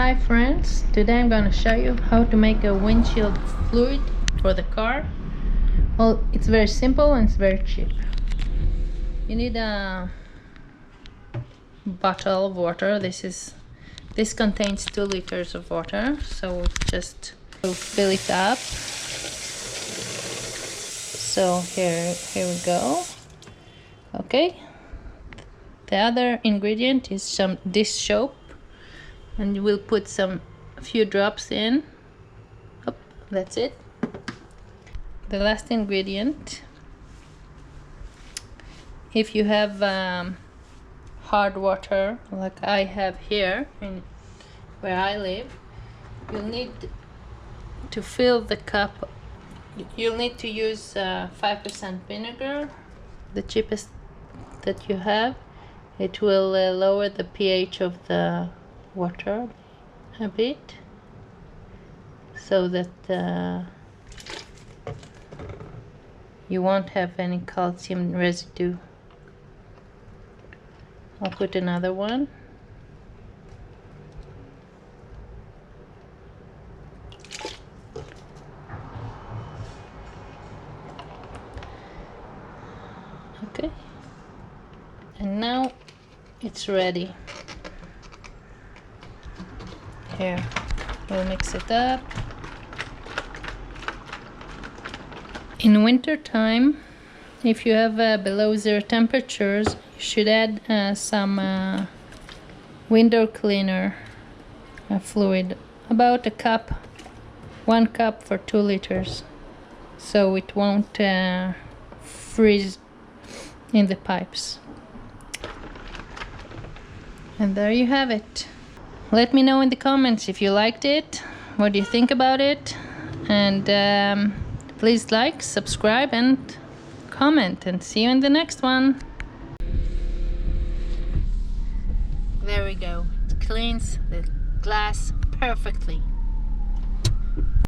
Hi friends, today I'm going to show you how to make a windshield fluid for the car. Well, it's very simple and it's very cheap. You need a bottle of water. This contains 2 liters of water, so just fill it up. So here we go. Okay, the other ingredient is some dish soap, and we'll put a few drops in. Oh, that's it. The last ingredient, if you have hard water like I have here where I live, you'll need to fill the cup. You'll need to use 5% vinegar, the cheapest that you have. It will lower the pH of the water a bit, so that you won't have any calcium residue. I'll put another one. Okay, and now it's ready. Here, we'll mix it up. In winter time, if you have below 0 temperatures, you should add some window cleaner fluid, about 1 cup for 2 liters, so it won't freeze in the pipes. And there you have it. Let me know in the comments if you liked it, what do you think about it, and please like, subscribe and comment, and see you in the next one. There we go. It cleans the glass perfectly.